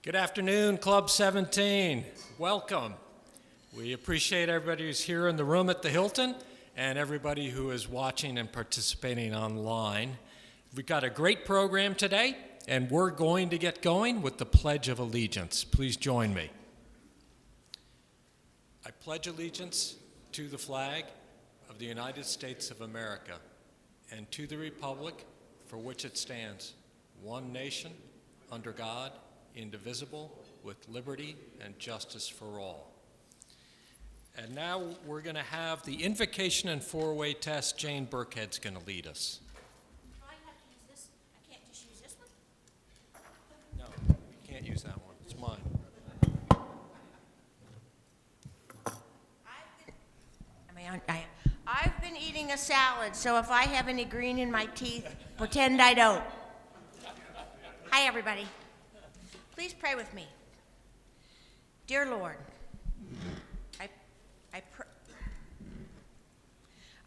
Good afternoon, Club 17. Welcome. We appreciate everybody who's here in the room at the Hilton and everybody who is watching and participating online. We've got a great program today, and we're going to get going with the Pledge of Allegiance. Please join me. I pledge allegiance to the flag of the United States of America and to the republic for which it stands, one nation, under God, indivisible, with liberty and justice for all. And now we're going to have the invocation and four-way test. Jane Burkhead's going to lead us. Do I have to use this? I can't just use this one? No, you can't use that one. It's mine. I've been eating a salad, so if I have any green in my teeth, pretend I don't. Hi, everybody. Please pray with me. Dear Lord,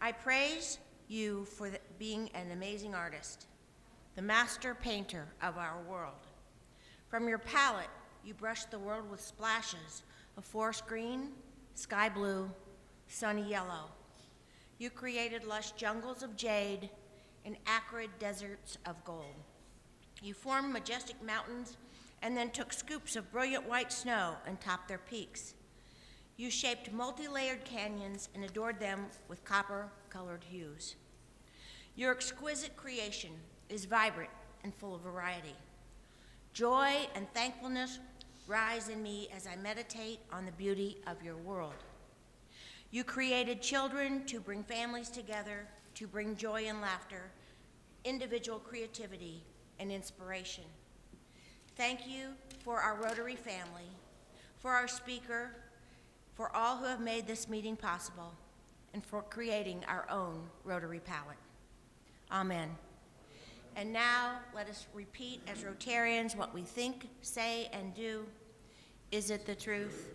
I praise you for being an amazing artist, the master painter of our world. From your palette, you brushed the world with splashes of forest green, sky blue, sunny yellow. You created lush jungles of jade and acrid deserts of gold. You formed majestic mountains and then took scoops of brilliant white snow and topped their peaks. You shaped multi-layered canyons and adored them with copper-colored hues. Your exquisite creation is vibrant and full of variety. Joy and thankfulness rise in me as I meditate on the beauty of your world. You created children to bring families together, to bring joy and laughter, individual creativity, and inspiration. Thank you for our Rotary family, for our speaker, for all who have made this meeting possible, and for creating our own Rotary palette. Amen. And now let us repeat as Rotarians what we think, say, and do. Is it the truth?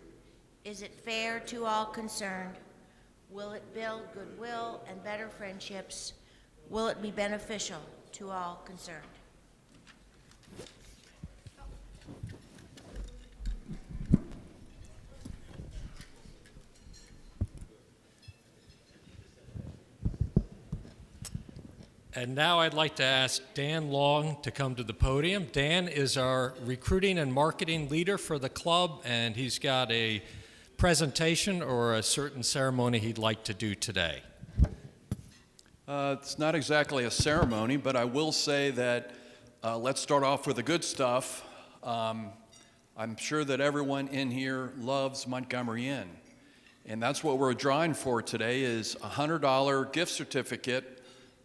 Is it fair to all concerned? Will it build goodwill and better friendships? Will it be beneficial to all concerned? And now I'd like to ask Dan Long to come to the podium. Dan is our recruiting and marketing leader for the club, and he's got a presentation or a certain ceremony he'd like to do today. It's not exactly a ceremony, but I will say that let's start off with the good stuff. I'm sure that everyone in here loves Montgomery Inn, and that's what we're drawing for today is a $100 gift certificate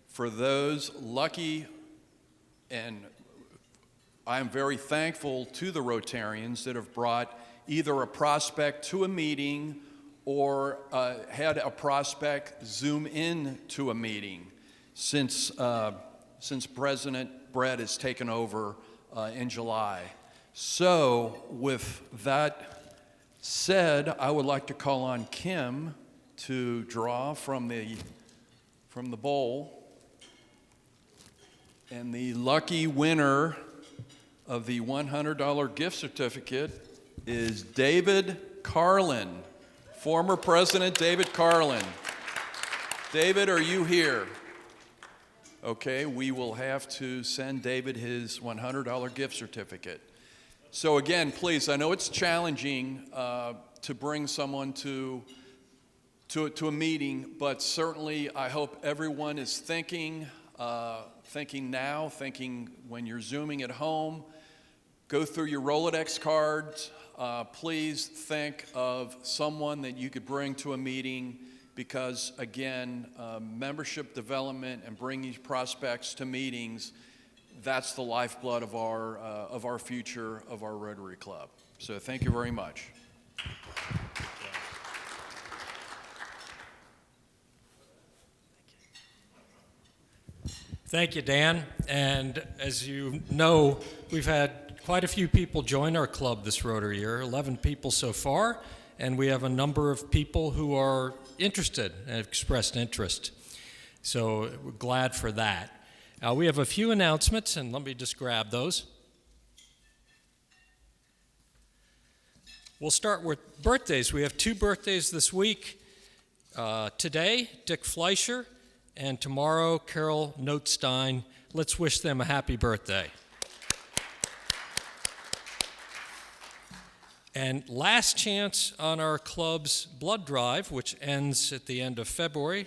for those lucky, and I am very thankful to the Rotarians that have brought either a prospect to a meeting or had a prospect Zoom in to a meeting since President Brett has taken over in July. So with that said, I would like to call on Kim to draw from the bowl. And the lucky winner of the $100 gift certificate is David Carlin, former President David Carlin. David, are you here? Okay, we will have to send David his $100 gift certificate. So again, please, I know it's challenging to bring someone to a meeting, but certainly I hope everyone is thinking now, thinking when you're Zooming at home. Go through your Rolodex cards. Please think of someone that you could bring to a meeting because, again, membership development and bringing prospects to meetings, that's the lifeblood of our future, of our Rotary Club. So thank you very much. Thank you, Dan. And as you know, we've had quite a few people join our club this Rotary year, 11 people so far, and we have a number of people who are interested and have expressed interest. So we're glad for that. We have a few announcements, and let me just grab those. We'll start with birthdays. We have 2 birthdays this week. Today, Dick Fleischer, and tomorrow, Carol Notestein. Let's wish them a happy birthday. And last chance on our club's blood drive, which ends at the end of February.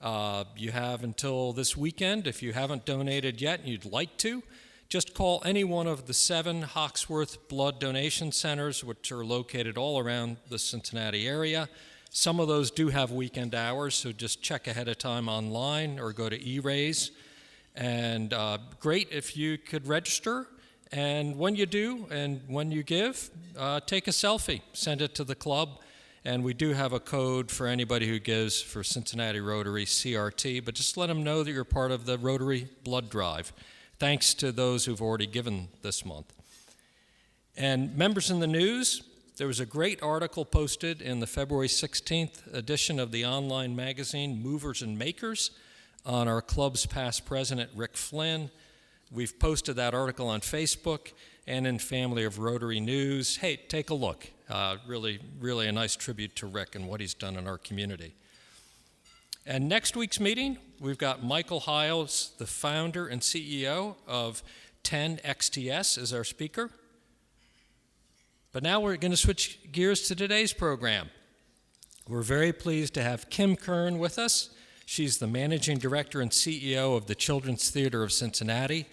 You have until this weekend. If you haven't donated yet and you'd like to, just call any one of the 7 Hawksworth blood donation centers, which are located all around the Cincinnati area. Some of those do have weekend hours, so just check ahead of time online or go to eRaise. And great if you could register. And when you do, and when you give, take a selfie, send it to the club. And we do have a code for anybody who gives for Cincinnati Rotary CRT, but just let them know that you're part of the Rotary Blood Drive. Thanks to those who've already given this month. And members in the news, there was a great article posted in the February 16th edition of the online magazine Movers and Makers on our club's past president, Rick Flynn. We've posted that article on Facebook and in Family of Rotary News. Hey, take a look. Really a nice tribute to Rick and what he's done in our community. And next week's meeting, we've got Michael Hiles, the founder and CEO of 10XTS, as our speaker. But now we're going to switch gears to today's program. We're very pleased to have Kim Kern with us. She's the managing director and CEO of the Children's Theater of Cincinnati.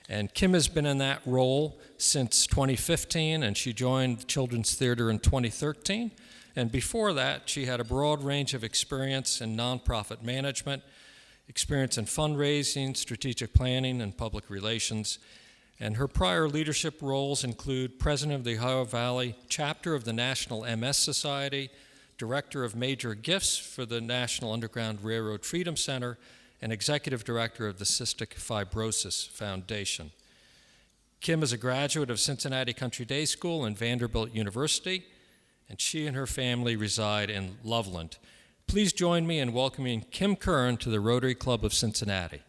And Kim has been in that role since 2015, and she joined the Children's Theater in 2013. And before that, she had a broad range of experience in nonprofit management, experience in fundraising, strategic planning, and public relations. And her prior leadership roles include president of the Ohio Valley chapter of the National MS Society, director of major gifts for the National Underground Railroad Freedom Center, and executive director of the Cystic Fibrosis Foundation. Kim is a graduate of Cincinnati Country Day School and Vanderbilt University, and she and her family reside in Loveland. Please join me in welcoming Kim Kern to the Rotary Club of Cincinnati.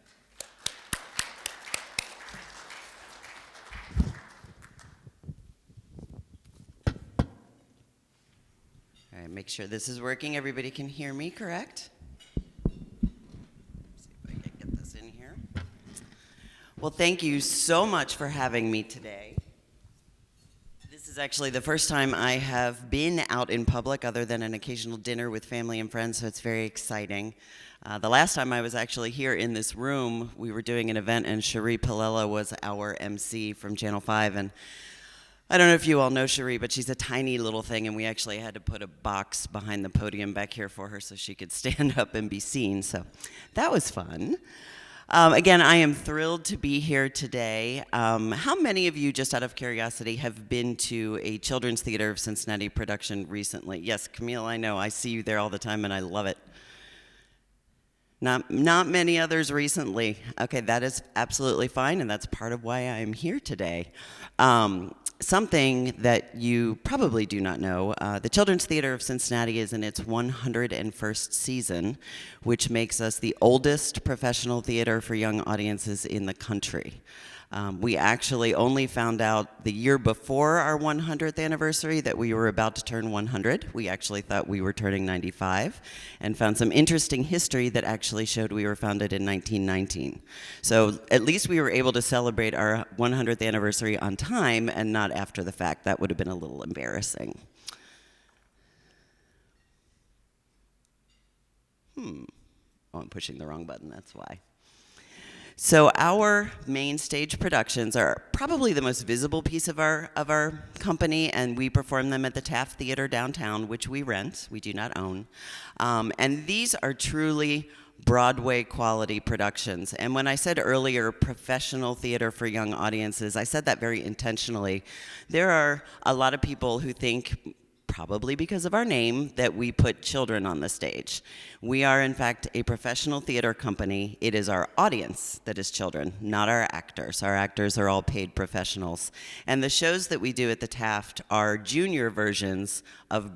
All right, make sure this is working. Everybody can hear me, correct? See if I can get this in here. Well, thank you so much for having me today. This is actually the first time I have been out in public other than an occasional dinner with family and friends, so it's very exciting. The last time I was actually here in this room, we were doing an event and Cherie Palella was our MC from Channel 5, and I don't know if you all know Cherie, but she's a tiny little thing, and we actually had to put a box behind the podium back here for her so she could stand up and be seen, so that was fun. Again, I am thrilled to be here today. How many of you, just out of curiosity, have been to a Children's Theater of Cincinnati production recently? Yes, Camille, I know. I see you there all the time, and I love it. Not many others recently. Okay, that is absolutely fine, and that's part of why I am here today. Something that you probably do not know, the Children's Theater of Cincinnati is in its 101st season, which makes us the oldest professional theater for young audiences in the country. We actually only found out the year before our 100th anniversary that we were about to turn 100. We actually thought we were turning 95 and found some interesting history that actually showed we were founded in 1919. So at least we were able to celebrate our 100th anniversary on time and not after the fact. That would have been a little embarrassing. Oh, I'm pushing the wrong button, that's why. So our main stage productions are probably the most visible piece of our company, and we perform them at the Taft Theater downtown, which we rent, we do not own. And these are truly Broadway quality productions. And when I said earlier professional theater for young audiences, I said that very intentionally. There are a lot of people who think, probably because of our name, that we put children on the stage. We are, in fact, a professional theater company. It is our audience that is children, not our actors. Our actors are all paid professionals. And the shows that we do at the Taft are junior versions of,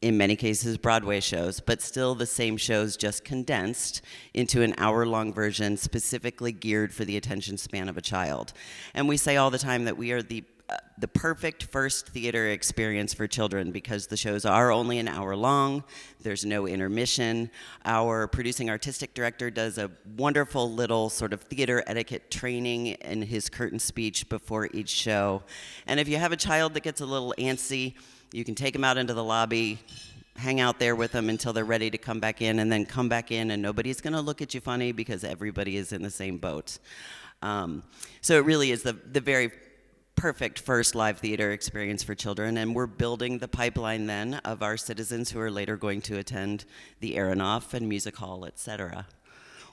in many cases, Broadway shows, but still the same shows, just condensed into an hour-long version specifically geared for the attention span of a child. And we say all the time that we are the the perfect first theater experience for children because the shows are only an hour long. There's no intermission. Our producing artistic director does a wonderful little sort of theater etiquette training in his curtain speech before each show. And if you have a child that gets a little antsy, you can take them out into the lobby, hang out there with them until they're ready to come back in, and then come back in, and nobody's going to look at you funny because everybody is in the same boat. So it really is the very perfect first live theater experience for children, and we're building the pipeline then of our citizens who are later going to attend the Aronoff and Music Hall, etc.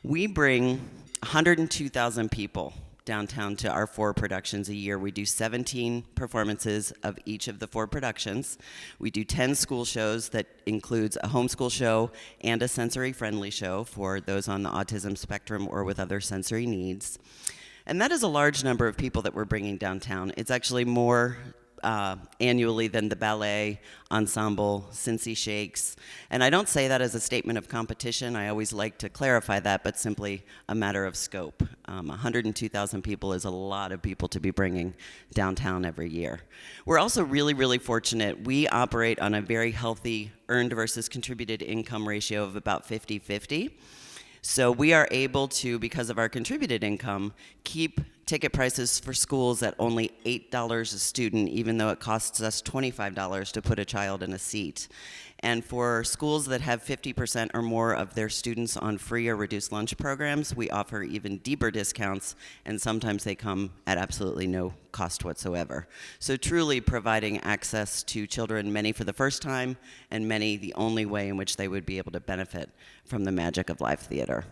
We bring 102,000 people downtown to our 4 productions a year. We do 17 performances of each of the 4 productions. We do 10 school shows that includes a homeschool show and a sensory-friendly show for those on the autism spectrum or with other sensory needs. And that is a large number of people that we're bringing downtown. It's actually more annually than the ballet ensemble, Cincy Shakes. And I don't say that as a statement of competition. I always like to clarify that, but simply a matter of scope. 102,000 people is a lot of people to be bringing downtown every year. We're also really, really fortunate. We operate on a very healthy earned versus contributed income ratio of about 50-50. So we are able to, because of our contributed income, keep ticket prices for schools at only $8 a student, even though it costs us $25 to put a child in a seat. And for schools that have 50% or more of their students on free or reduced lunch programs, we offer even deeper discounts, and sometimes they come at absolutely no cost whatsoever. So truly providing access to children, many for the first time, and many the only way in which they would be able to benefit from the magic of live theater.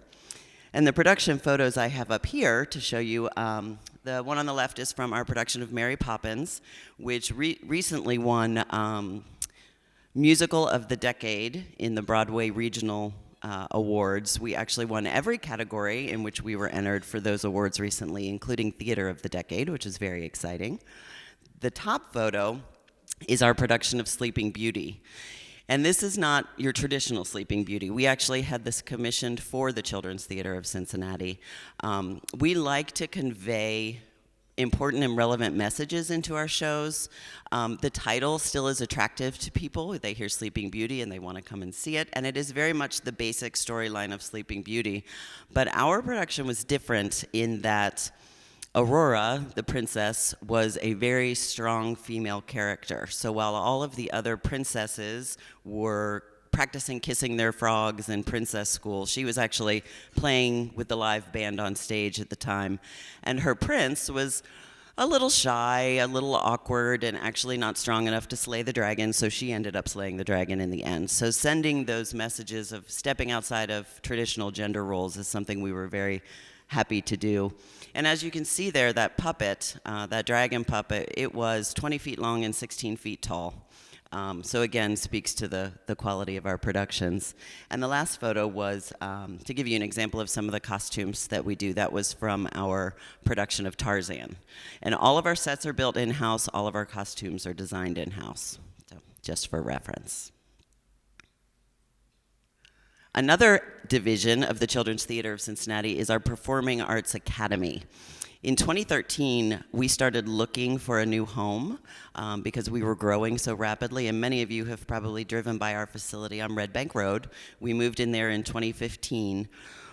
And the production photos I have up here to show you, the one on the left is from our production of Mary Poppins, which recently won Musical of the Decade in the Broadway Regional Awards. We actually won every category in which we were entered for those awards recently, including Theater of the Decade, which is very exciting. The top photo is our production of Sleeping Beauty. And this is not your traditional Sleeping Beauty. We actually had this commissioned for the Children's Theater of Cincinnati. We like to convey important and relevant messages into our shows. The title still is attractive to people. They hear Sleeping Beauty and they want to come and see it. And it is very much the basic storyline of Sleeping Beauty. But our production was different in that Aurora, the princess, was a very strong female character. So while all of the other princesses were practicing kissing their frogs in princess school, she was actually playing with the live band on stage at the time. And her prince was a little shy, a little awkward, and actually not strong enough to slay the dragon, so she ended up slaying the dragon in the end. So sending those messages of stepping outside of traditional gender roles is something we were very happy to do. And as you can see there, that puppet, that dragon puppet, it was 20 feet long and 16 feet tall. So again, speaks to the quality of our productions. And the last photo was to give you an example of some of the costumes that we do. That was from our production of Tarzan. And all of our sets are built in-house. All of our costumes are designed in-house, so just for reference. Another division of the Children's Theater of Cincinnati is our Performing Arts Academy. In 2013, we started looking for a new home because we were growing so rapidly, and many of you have probably driven by our facility on Red Bank Road. We moved in there in 2015,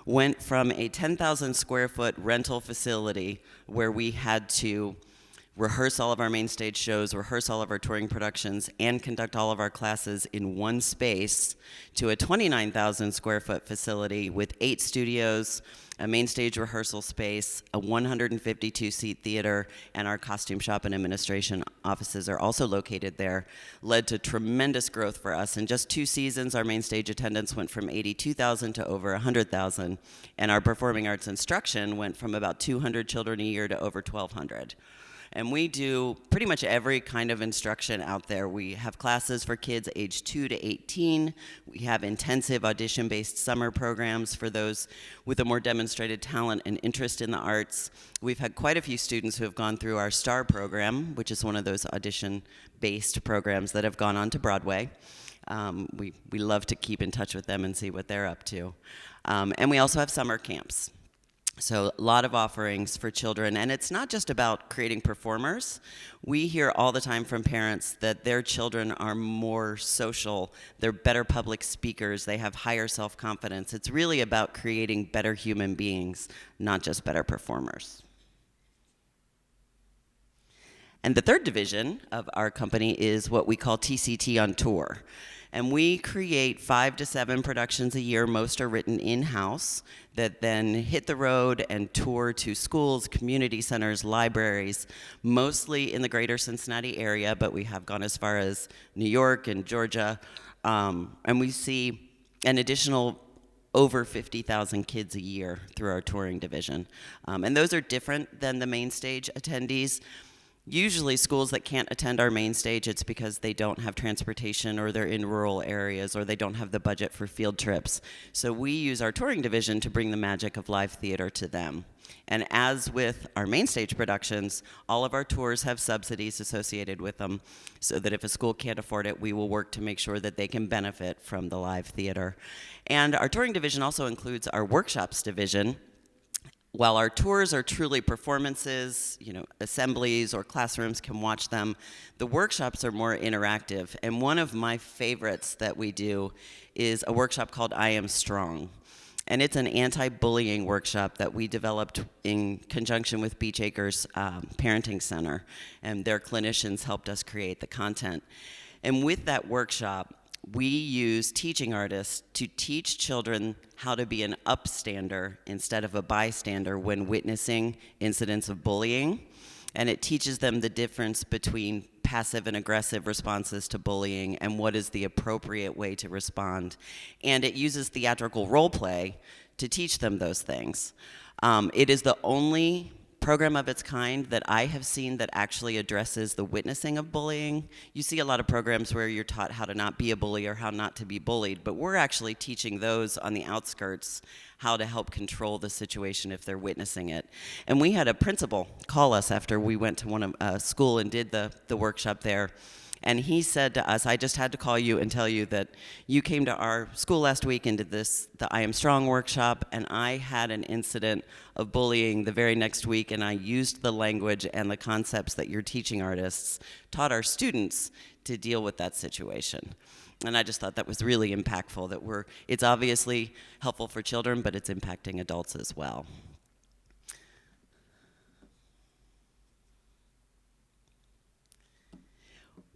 went from a 10,000 square foot rental facility where we had to rehearse all of our main stage shows, rehearse all of our touring productions, and conduct all of our classes in one space to a 29,000 square foot facility with 8 studios, a main stage rehearsal space, a 152-seat theater, and our costume shop and administration offices are also located there, led to tremendous growth for us. In just 2 seasons, our main stage attendance went from 82,000 to over 100,000, and our performing arts instruction went from about 200 children a year to over 1,200. And we do pretty much every kind of instruction out there. We have classes for kids age 2 to 18. We have intensive audition-based summer programs for those with a more demonstrated talent and interest in the arts. We've had quite a few students who have gone through our STAR program, which is one of those audition-based programs that have gone on to Broadway. We love to keep in touch with them and see what they're up to. And we also have summer camps. So a lot of offerings for children, and it's not just about creating performers. We hear all the time from parents that their children are more social, they're better public speakers, they have higher self-confidence. It's really about creating better human beings, not just better performers. And the third division of our company is what we call TCT on Tour. And we create 5 to 7 productions a year. Most are written in-house that then hit the road and tour to schools, community centers, libraries, mostly in the greater Cincinnati area, but we have gone as far as New York and Georgia. And we see an additional over 50,000 kids a year through our touring division. And those are different than the main stage attendees. Usually schools that can't attend our main stage, it's because they don't have transportation or they're in rural areas or they don't have the budget for field trips. So we use our touring division to bring the magic of live theater to them. And as with our main stage productions, all of our tours have subsidies associated with them so that if a school can't afford it, we will work to make sure that they can benefit from the live theater. And our touring division also includes our workshops division. While our tours are truly performances, assemblies or classrooms can watch them, the workshops are more interactive. And one of my favorites that we do is a workshop called I Am Strong. And it's an anti-bullying workshop that we developed in conjunction with Beach Acres Parenting Center. And their clinicians helped us create the content. And with that workshop, we use teaching artists to teach children how to be an upstander instead of a bystander when witnessing incidents of bullying. And it teaches them the difference between passive and aggressive responses to bullying and what is the appropriate way to respond. And it uses theatrical role play to teach them those things. It is the only program of its kind that I have seen that actually addresses the witnessing of bullying. You see a lot of programs where you're taught how to not be a bully or how not to be bullied, but we're actually teaching those on the outskirts how to help control the situation if they're witnessing it. And we had a principal call us after we went to a school and did the workshop there. And he said to us, I just had to call you and tell you that you came to our school last week and did the I Am Strong workshop, and I had an incident of bullying the very next week, and I used the language and the concepts that your teaching artists taught our students to deal with that situation. And I just thought that was really impactful, that it's obviously helpful for children, but it's impacting adults as well.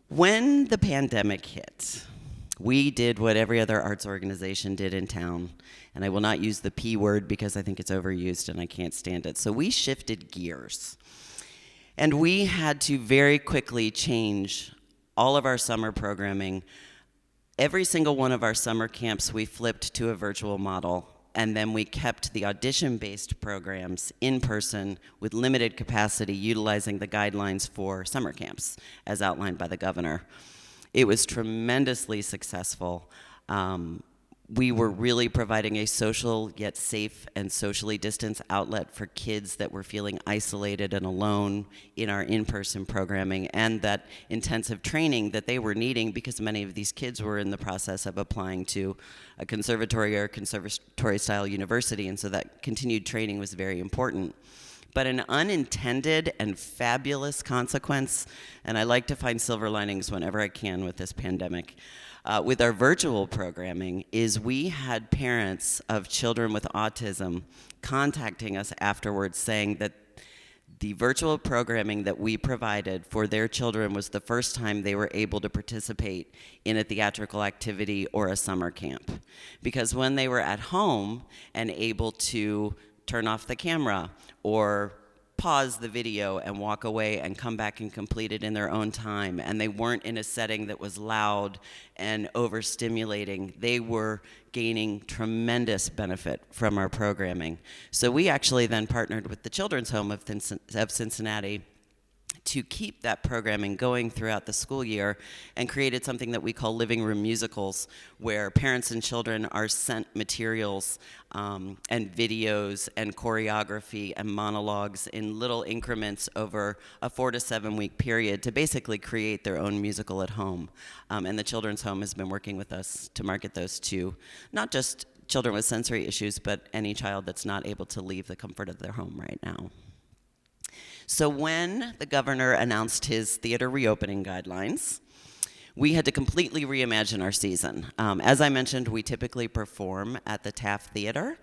When the pandemic hit, we did what every other arts organization did in town, and I will not use the P word because I think it's overused and I can't stand it. So we shifted gears, and we had to very quickly change all of our summer programming. Every single one of our summer camps we flipped to a virtual model, and then we kept the audition-based programs in person with limited capacity, utilizing the guidelines for summer camps as outlined by the governor. It was tremendously successful. We were really providing a social yet safe and socially distanced outlet for kids that were feeling isolated and alone in our in-person programming, and that intensive training that they were needing because many of these kids were in the process of applying to a conservatory or conservatory-style university, and so that continued training was very important. But an unintended and fabulous consequence, and I like to find silver linings whenever I can with this pandemic, with our virtual programming, is we had parents of children with autism contacting us afterwards saying that the virtual programming that we provided for their children was the first time they were able to participate in a theatrical activity or a summer camp. Because when they were at home and able to turn off the camera or pause the video and walk away and come back and complete it in their own time, and they weren't in a setting that was loud and overstimulating, they were gaining tremendous benefit from our programming. So we actually then partnered with the Children's Home of Cincinnati to keep that programming going throughout the school year, and created something that we call living room musicals, where parents and children are sent materials and videos and choreography and monologues in little increments over a 4 to 7 week period to basically create their own musical at home. And the Children's Home has been working with us to market those to not just children with sensory issues, but any child that's not able to leave the comfort of their home right now. So when the governor announced his theater reopening guidelines, we had to completely reimagine our season. As I mentioned, we typically perform at the Taft Theater.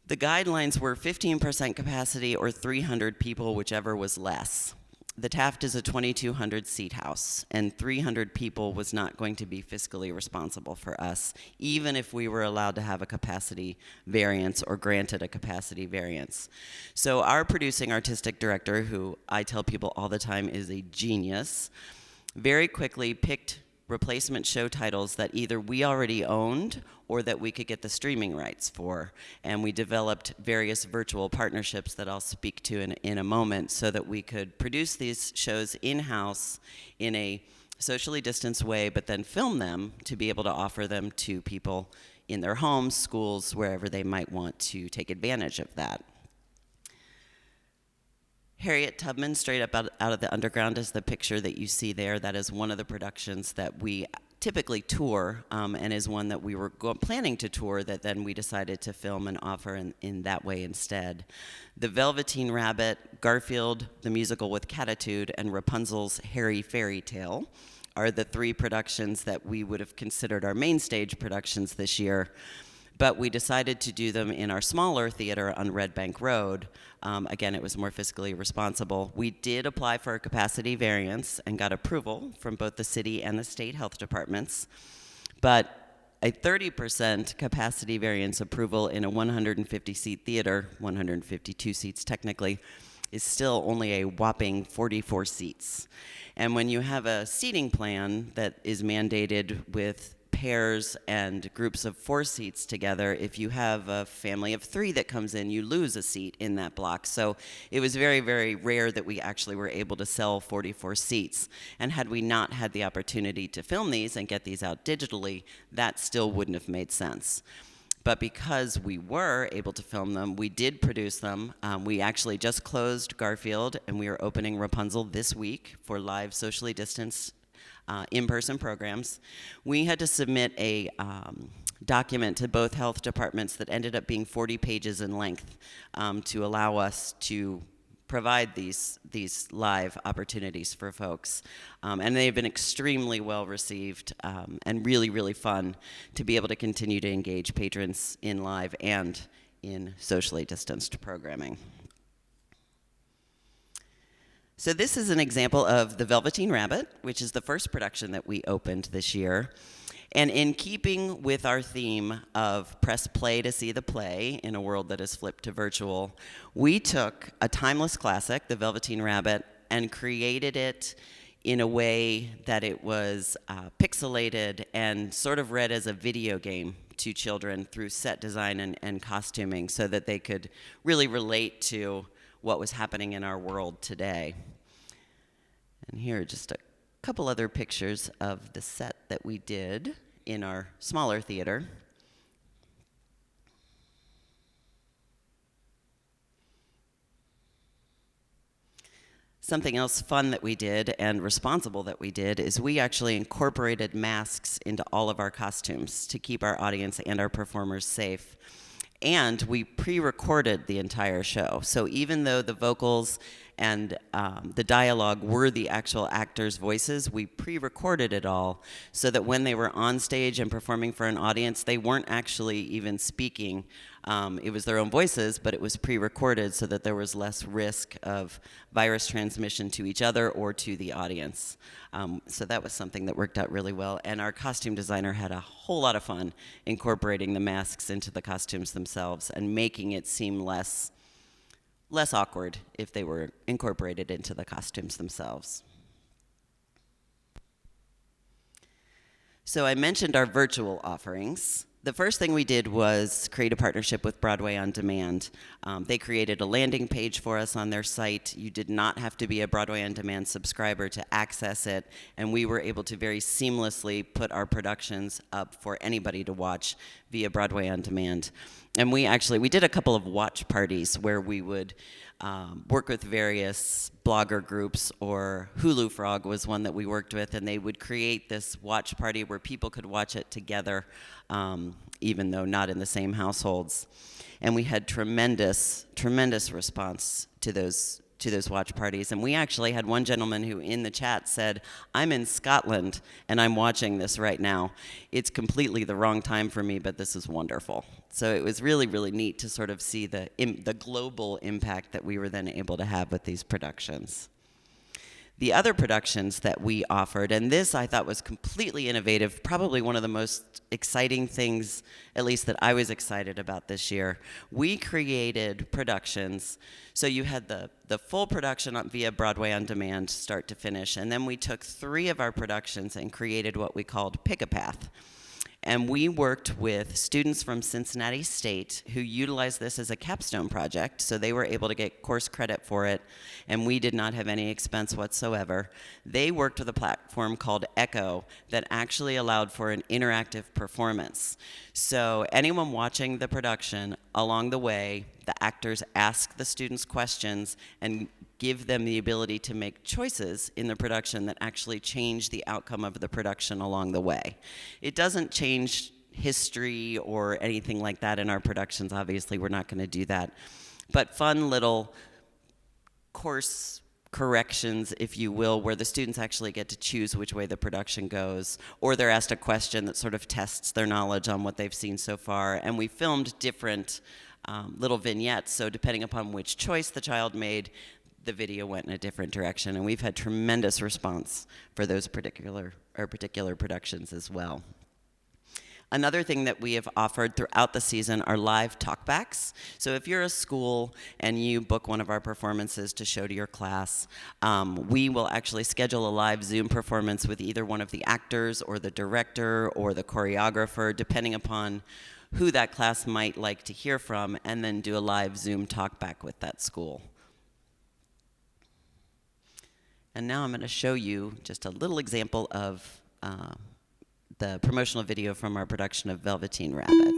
The guidelines were 15% capacity or 300 people, whichever was less. The Taft is a 2,200 seat house, and 300 people was not going to be fiscally responsible for us, even if we were allowed to have a capacity variance or granted a capacity variance. So our producing artistic director, who I tell people all the time is a genius, very quickly picked replacement show titles that either we already owned or that we could get the streaming rights for. And we developed various virtual partnerships that I'll speak to in a moment so that we could produce these shows in-house in a socially distanced way, but then film them to be able to offer them to people in their homes, schools, wherever they might want to take advantage of that. Harriet Tubman, straight up out of the underground, is the picture that you see there. That is one of the productions that we typically tour, and is one that we were planning to tour that then we decided to film and offer in that way instead. The Velveteen Rabbit, Garfield, the musical with Catitude, and Rapunzel's Hairy Fairy Tale are the three productions that we would have considered our main stage productions this year. But we decided to do them in our smaller theater on Red Bank Road. Again, it was more fiscally responsible. We did apply for a capacity variance and got approval from both the city and the state health departments. But a 30% capacity variance approval in a 150-seat theater, 152 seats technically, is still only a whopping 44 seats. And when you have a seating plan that is mandated with pairs and groups of 4 seats together, if you have a family of 3 that comes in, you lose a seat in that block. So it was very, very rare that we actually were able to sell 44 seats. And had we not had the opportunity to film these and get these out digitally, that still wouldn't have made sense. But because we were able to film them, we did produce them. We actually just closed Garfield, and we are opening Rapunzel this week for live socially distanced in-person programs. We had to submit a document to both health departments that ended up being 40 pages in length to allow us to provide these live opportunities for folks. And they've been extremely well received and really, really fun to be able to continue to engage patrons in live and in socially distanced programming. So this is an example of The Velveteen Rabbit, which is the first production that we opened this year. And in keeping with our theme of press play to see the play in a world that has flipped to virtual, we took a timeless classic, The Velveteen Rabbit, and created it in a way that it was pixelated and sort of read as a video game to children through set design and costuming so that they could really relate to what was happening in our world today. And here are just a couple other pictures of the set that we did in our smaller theater. Something else fun that we did and responsible that we did is we actually incorporated masks into all of our costumes to keep our audience and our performers safe. And we pre-recorded the entire show. So even though the vocals and the dialogue were the actual actors' voices, we pre-recorded it all so that when they were on stage and performing for an audience, they weren't actually even speaking. It was their own voices, but it was pre-recorded so that there was less risk of virus transmission to each other or to the audience. So that was something that worked out really well. And our costume designer had a whole lot of fun incorporating the masks into the costumes themselves and making it seem less awkward if they were incorporated into the costumes themselves. So I mentioned our virtual offerings. The first thing we did was create a partnership with Broadway On Demand. They created a landing page for us on their site. You did not have to be a Broadway On Demand subscriber to access it, and we were able to very seamlessly put our productions up for anybody to watch via Broadway On Demand. And we did a couple of watch parties where we would work with various blogger groups, or Hulu Frog was one that we worked with, and they would create this watch party where people could watch it together even though not in the same households. And we had tremendous response to those watch parties. And we actually had one gentleman who in the chat said, "I'm in Scotland and I'm watching this right now. It's completely the wrong time for me, but this is wonderful." So it was really, really neat to sort of see the global impact that we were then able to have with these productions. The other productions that we offered, and this I thought was completely innovative, probably one of the most exciting things, at least that I was excited about this year. We created productions, so you had the full production via Broadway On Demand, start to finish, and then we took 3 of our productions and created what we called Pick a Path. And we worked with students from Cincinnati State who utilized this as a capstone project, so they were able to get course credit for it, and we did not have any expense whatsoever. They worked with a platform called Echo that actually allowed for an interactive performance. So anyone watching the production, along the way, the actors ask the students questions and give them the ability to make choices in the production that actually change the outcome of the production along the way. It doesn't change history or anything like that in our productions. Obviously, we're not going to do that. But fun little course corrections, if you will, where the students actually get to choose which way the production goes, or they're asked a question that sort of tests their knowledge on what they've seen so far. And we filmed different little vignettes, so depending upon which choice the child made, the video went in a different direction, and we've had tremendous response for those particular productions as well. Another thing that we have offered throughout the season are live talkbacks. So if you're a school and you book one of our performances to show to your class, we will actually schedule a live Zoom performance with either one of the actors or the director or the choreographer, depending upon who that class might like to hear from, and then do a live Zoom talkback with that school. And now I'm going to show you just a little example of the promotional video from our production of Velveteen Rabbit.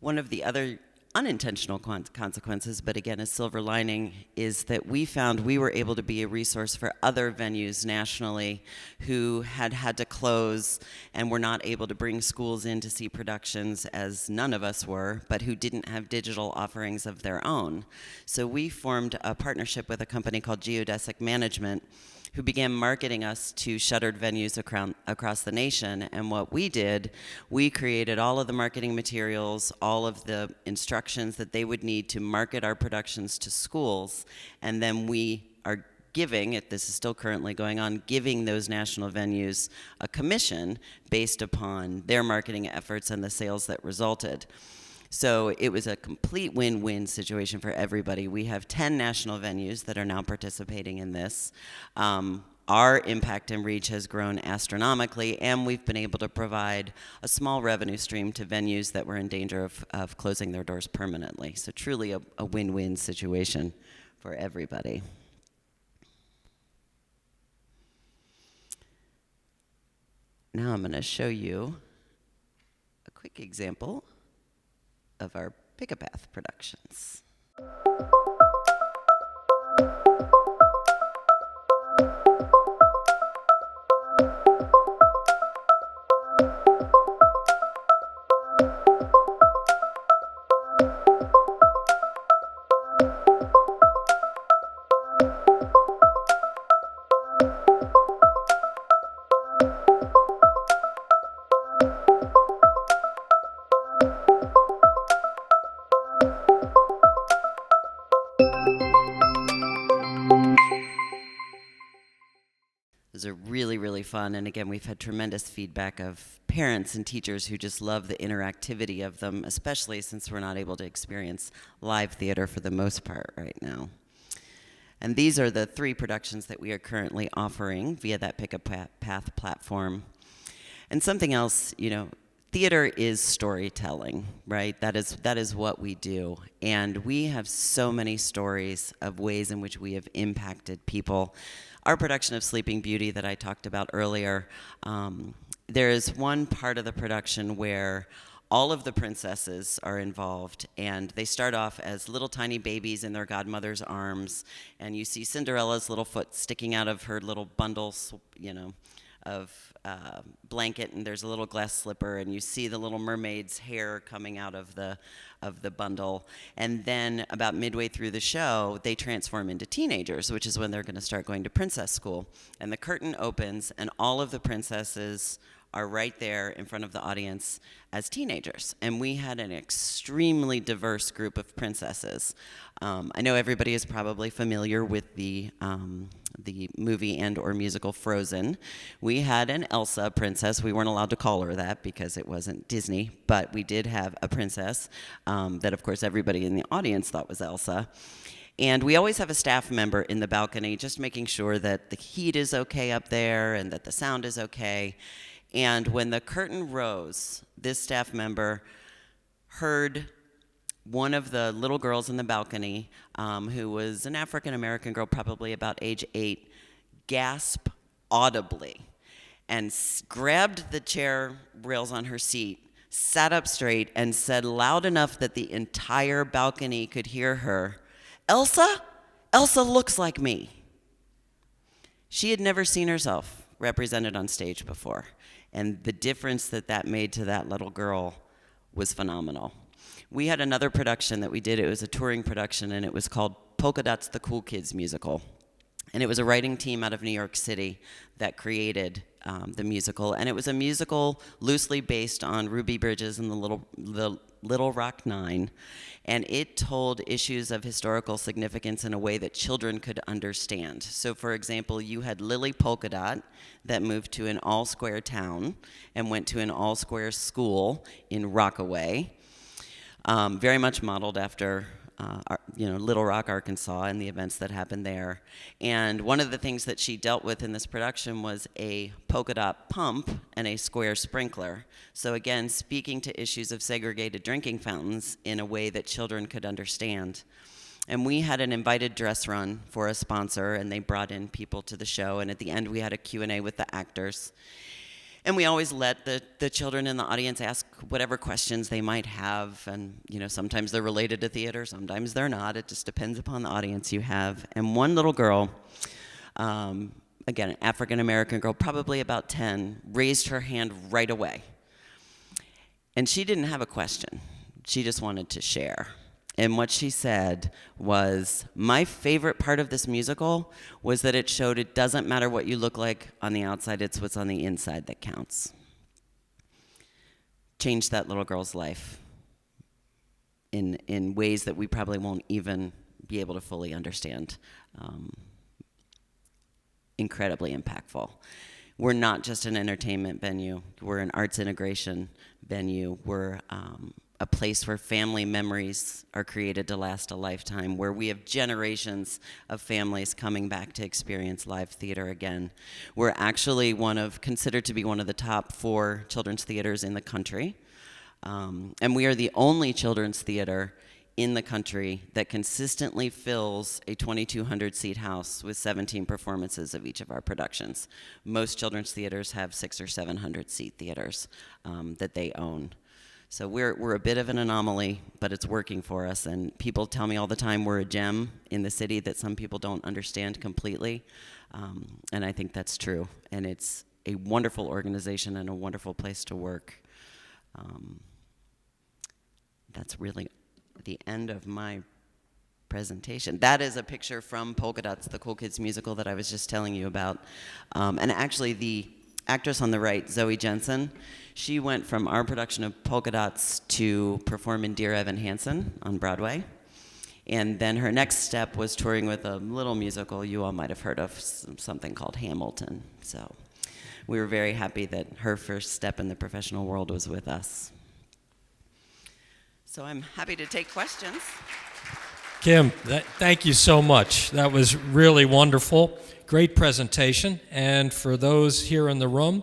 One of the other unintentional consequences, but again, a silver lining is that we found we were able to be a resource for other venues nationally who had had to close and were not able to bring schools in to see productions, as none of us were, but who didn't have digital offerings of their own. So we formed a partnership with a company called Geodesic Management, who began marketing us to shuttered venues across the nation. And what we did, we created all of the marketing materials, all of the instructions that they would need to market our productions to schools, and then we are giving, this is still currently going on, giving those national venues a commission based upon their marketing efforts and the sales that resulted. So it was a complete win-win situation for everybody. We have 10 national venues that are now participating in this. Our impact and reach has grown astronomically, and we've been able to provide a small revenue stream to venues that were in danger of closing their doors permanently. So truly a win-win situation for everybody. Now I'm going to show you a quick example of our Pick-a-Path productions. Those are really, really fun. And again, we've had tremendous feedback of parents and teachers who just love the interactivity of them, especially since we're not able to experience live theater for the most part right now. And these are the 3 productions that we are currently offering via that Pick-a-Path platform. And something else, theater is storytelling, right? That is what we do. And we have so many stories of ways in which we have impacted people. Our production of Sleeping Beauty that I talked about earlier, there is one part of the production where all of the princesses are involved, and they start off as little tiny babies in their godmother's arms, and you see Cinderella's little foot sticking out of her little bundle, of blanket, and there's a little glass slipper, and you see the Little Mermaid's hair coming out of the bundle. And then about midway through the show, they transform into teenagers, which is when they're going to start going to princess school. And the curtain opens, and all of the princesses are right there in front of the audience as teenagers. And we had an extremely diverse group of princesses. I know everybody is probably familiar with the movie and or musical Frozen. We had an Elsa princess. We weren't allowed to call her that because it wasn't Disney, but we did have a princess that, of course, everybody in the audience thought was Elsa. And we always have a staff member in the balcony just making sure that the heat is okay up there and that the sound is okay. And when the curtain rose, this staff member heard one of the little girls in the balcony, who was an African-American girl, probably about age 8, gasp audibly and grabbed the chair rails on her seat, sat up straight, and said loud enough that the entire balcony could hear her, "Elsa? Elsa looks like me." She had never seen herself represented on stage before. And the difference that made to that little girl was phenomenal. We had another production that we did. It was a touring production, and it was called Polka Dots, the Cool Kids musical. And it was a writing team out of New York City that created the musical. And it was a musical loosely based on Ruby Bridges and the Little Rock Nine. And it told issues of historical significance in a way that children could understand. So, for example, you had Lily Polka Dot that moved to an all-square town and went to an all-square school in Rockaway, very much modeled after Little Rock, Arkansas, and the events that happened there. And one of the things that she dealt with in this production was a polka dot pump and a square sprinkler. So again, speaking to issues of segregated drinking fountains in a way that children could understand. And we had an invited dress run for a sponsor, and they brought in people to the show. And at the end, we had a Q&A with the actors. And we always let the children in the audience ask whatever questions they might have. And, sometimes they're related to theater, sometimes they're not. It just depends upon the audience you have. And one little girl, again, an African-American girl, probably about 10, raised her hand right away. And she didn't have a question. She just wanted to share. And what she said was, my favorite part of this musical was that it showed it doesn't matter what you look like on the outside, it's what's on the inside that counts. Changed that little girl's life in ways that we probably won't even be able to fully understand. Incredibly impactful. We're not just an entertainment venue. We're an arts integration venue. We're a place where family memories are created to last a lifetime, where we have generations of families coming back to experience live theater again. We're actually considered to be one of the top 4 children's theaters in the country. And we are the only children's theater in the country that consistently fills a 2,200 seat house with 17 performances of each of our productions. Most children's theaters have 600 or 700 seat theaters that they own. So we're a bit of an anomaly, but it's working for us. And people tell me all the time we're a gem in the city that some people don't understand completely. And I think that's true. And it's a wonderful organization and a wonderful place to work. That's really the end of my presentation. That is a picture from Polka Dots, the Cool Kids musical that I was just telling you about. And actually the actress on the right, Zoe Jensen, she went from our production of Polka Dots to perform in Dear Evan Hansen on Broadway. And then her next step was touring with a little musical you all might have heard of, something called Hamilton. So we were very happy that her first step in the professional world was with us. So I'm happy to take questions. Kim, thank you so much. That was really wonderful. Great presentation. And for those here in the room,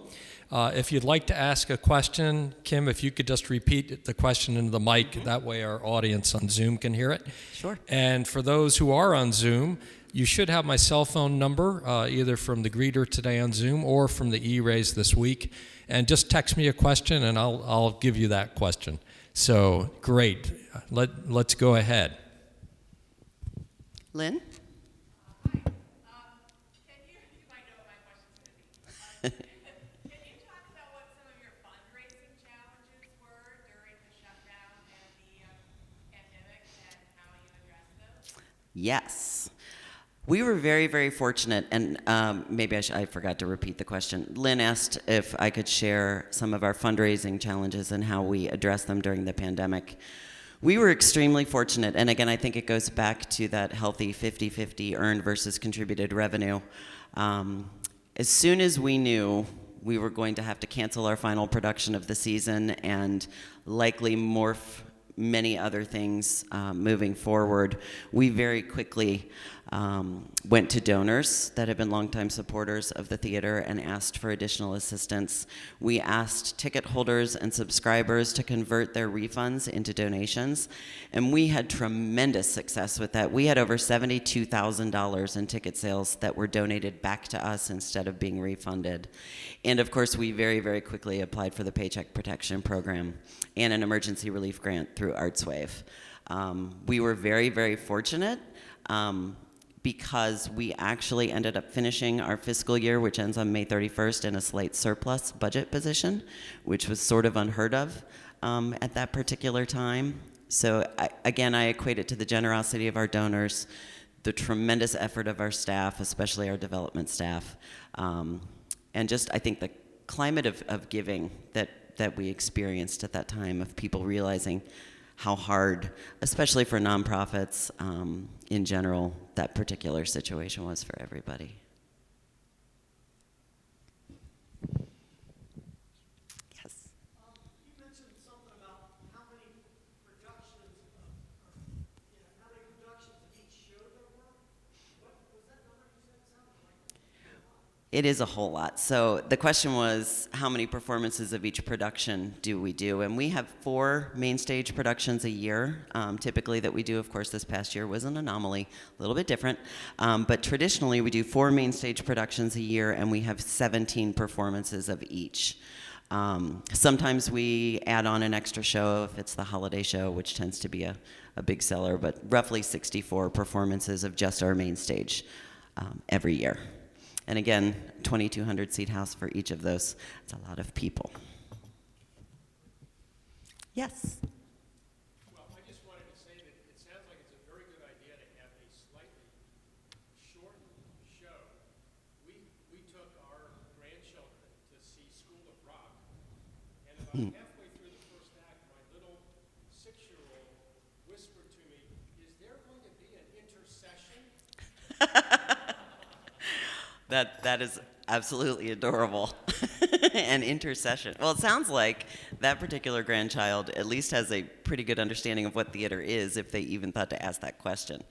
if you'd like to ask a question, Kim, if you could just repeat the question into the mic, that way our audience on Zoom can hear it. Sure. And for those who are on Zoom, you should have my cell phone number, either from the greeter today on Zoom or from the E-Raise this week. And just text me a question and I'll give you that question. So great. Let's go ahead. Lynn? Can you talk about what some of your fundraising challenges were during the shutdown and the pandemic and how you addressed those? Yes. We were very, very fortunate, and maybe I forgot to repeat the question. Lynn asked if I could share some of our fundraising challenges and how we addressed them during the pandemic. We were extremely fortunate, and again, I think it goes back to that healthy 50-50 earned versus contributed revenue. As soon as we knew we were going to have to cancel our final production of the season and likely morph many other things moving forward, we very quickly went to donors that have been longtime supporters of the theater and asked for additional assistance. We asked ticket holders and subscribers to convert their refunds into donations, and we had tremendous success with that. We had over $72,000 in ticket sales that were donated back to us instead of being refunded. And of course, we very, very quickly applied for the Paycheck Protection Program and an emergency relief grant through ArtsWave. We were very, very fortunate because we actually ended up finishing our fiscal year, which ends on May 31st, in a slight surplus budget position, which was sort of unheard of at that particular time. So again, I equate it to the generosity of our donors, the tremendous effort of our staff, especially our development staff, and just I think the climate of giving that we experienced at that time, of people realizing how hard, especially for nonprofits in general, that particular situation was for everybody. Yes. You mentioned something about how many productions of each show there were. What was that number you said? It sounded like a lot. It is a whole lot. So the question was, how many performances of each production do we do? And we have 4 main stage productions a year, typically, that we do. Of course, this past year was an anomaly, a little bit different. But traditionally, we do 4 main stage productions a year, and we have 17 performances of each. Sometimes we add on an extra show if it's the holiday show, which tends to be a big seller, but roughly 64 performances of just our main stage every year. And again, 2,200 seat house for each of those. It's a lot of people. Yes? Well, I just wanted to say that it sounds like it's a very good idea to have a slightly shortened show. We took our grandchildren to see School of Rock, and about halfway through the first act, my little 6-year-old whispered to me, "Is there going to be an intercession?" That is absolutely adorable. An intercession. Well, it sounds like that particular grandchild at least has a pretty good understanding of what theater is, if they even thought to ask that question.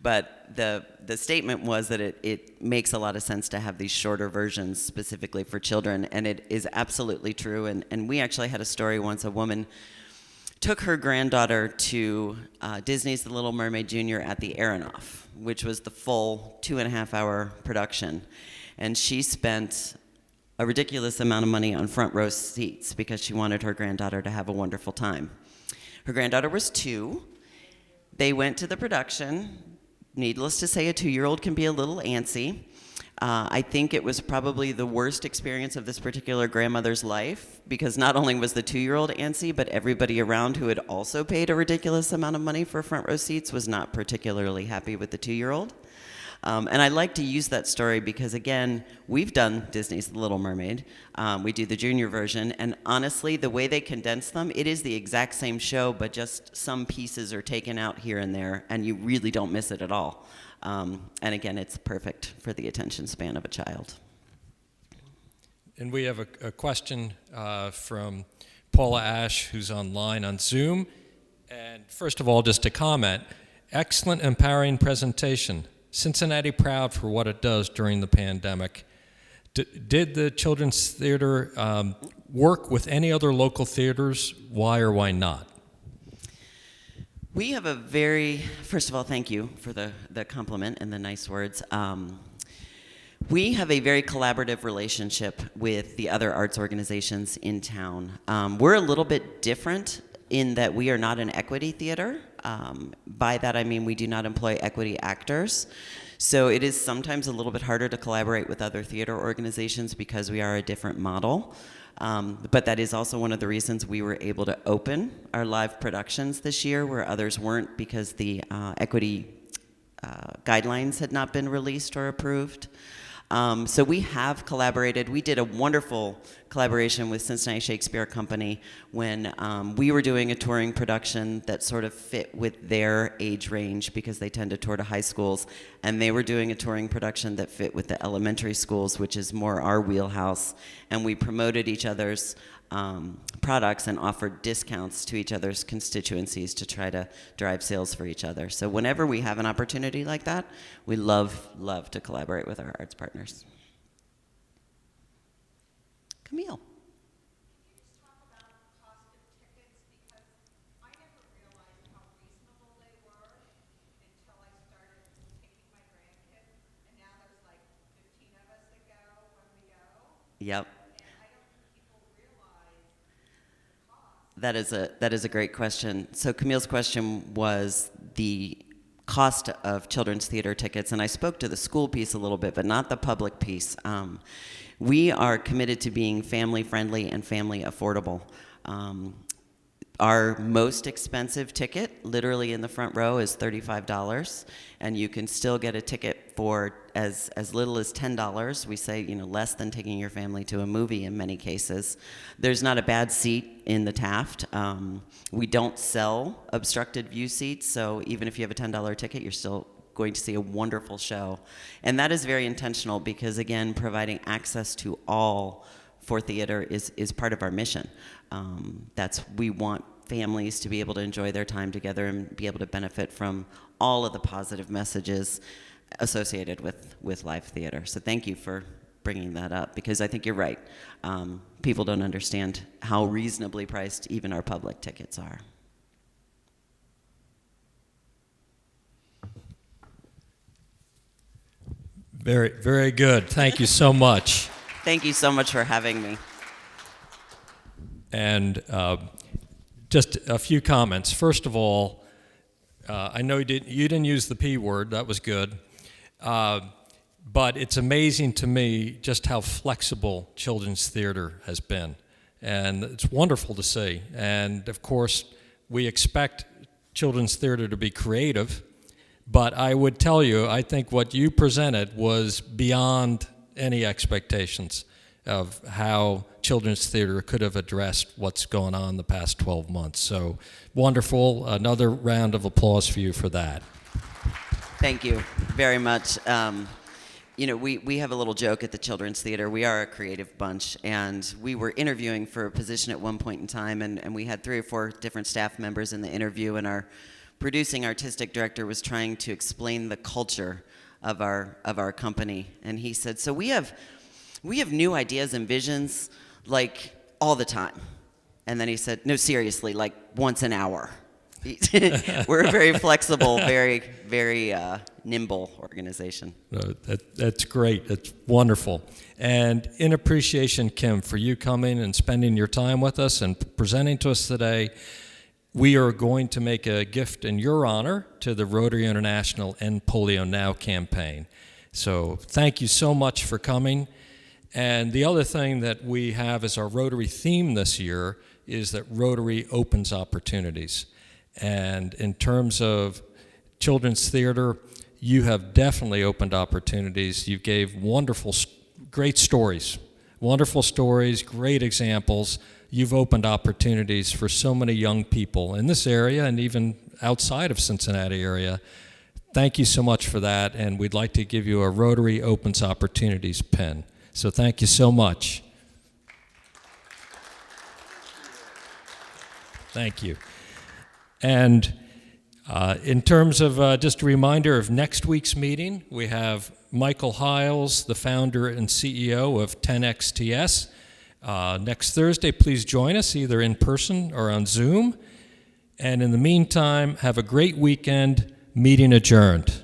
But the statement was that it makes a lot of sense to have these shorter versions specifically for children, and it is absolutely true. And we actually had a story once. A woman took her granddaughter to Disney's The Little Mermaid Jr. at the Aronoff, which was the full 2.5-hour production. And she spent a ridiculous amount of money on front row seats because she wanted her granddaughter to have a wonderful time. Her granddaughter was 2. They went to the production. Needless to say, a 2-year-old can be a little antsy. I think it was probably the worst experience of this particular grandmother's life, because not only was the 2-year-old antsy, but everybody around who had also paid a ridiculous amount of money for front row seats was not particularly happy with the 2-year-old. And I like to use that story because, again, we've done Disney's The Little Mermaid. We do the junior version, and honestly, the way they condense them, it is the exact same show, but just some pieces are taken out here and there, and you really don't miss it at all. And again, it's perfect for the attention span of a child. And we have a question from Paula Ash, who's online on Zoom. And first of all, just a comment. Excellent, empowering presentation. Cincinnati proud for what it does during the pandemic. Did the Children's Theater work with any other local theaters? Why or why not? We have first of all, thank you for the compliment and the nice words. We have a very collaborative relationship with the other arts organizations in town. We're a little bit different in that we are not an equity theater. By that I mean we do not employ equity actors. So it is sometimes a little bit harder to collaborate with other theater organizations because we are a different model. But that is also one of the reasons we were able to open our live productions this year where others weren't, because the equity guidelines had not been released or approved. So we have collaborated. We did a wonderful collaboration with Cincinnati Shakespeare Company when we were doing a touring production that sort of fit with their age range because they tend to tour to high schools, and they were doing a touring production that fit with the elementary schools, which is more our wheelhouse, and we promoted each other's products and offered discounts to each other's constituencies to try to drive sales for each other. So whenever we have an opportunity like that, we love to collaborate with our arts partners. Camille. Yep. That is a great question. So Camille's question was the cost of children's theater tickets, and I spoke to the school piece a little bit, but not the public piece. We are committed to being family friendly and family affordable. Our most expensive ticket, literally in the front row, is $35, and you can still get a ticket for as little as $10. We say, less than taking your family to a movie in many cases. There's not a bad seat in the Taft. We don't sell obstructed view seats, so even if you have a $10 ticket, you're still going to see a wonderful show. And that is very intentional because, again, providing access to all for theater is part of our mission. We want families to be able to enjoy their time together and be able to benefit from all of the positive messages associated with live theater. So thank you for bringing that up, because I think you're right. People don't understand how reasonably priced even our public tickets are. Very, very good. Thank you so much. Thank you so much for having me. And just a few comments. First of all, I know you didn't use the P word. That was good. But it's amazing to me just how flexible children's theater has been. And it's wonderful to see. And of course, we expect children's theater to be creative. But I would tell you, I think what you presented was beyond any expectations of how children's theater could have addressed what's going on the past 12 months. So wonderful. Another round of applause for you for that. Thank you very much. You know, we have a little joke at the Children's Theater. We are a creative bunch, and we were interviewing for a position at one point in time, and we had 3 or 4 different staff members in the interview, and our producing artistic director was trying to explain the culture of our company. And he said, so we have new ideas and visions, like, all the time. And then he said, no, seriously, like, once an hour. We're a very flexible, very, very nimble organization. That's great. That's wonderful. And in appreciation, Kim, for you coming and spending your time with us and presenting to us today, we are going to make a gift in your honor to the Rotary International End Polio Now campaign. So thank you so much for coming. And the other thing that we have as our Rotary theme this year is that Rotary opens opportunities. And in terms of children's theater, you have definitely opened opportunities. You gave great stories, great examples. You've opened opportunities for so many young people in this area and even outside of Cincinnati area. Thank you so much for that, and we'd like to give you a Rotary Opens Opportunities pin. So thank you so much. Thank you. And in terms of just a reminder of next week's meeting, we have Michael Hiles, the founder and CEO of 10XTS. Next Thursday, please join us either in person or on Zoom. And in the meantime, have a great weekend. Meeting adjourned.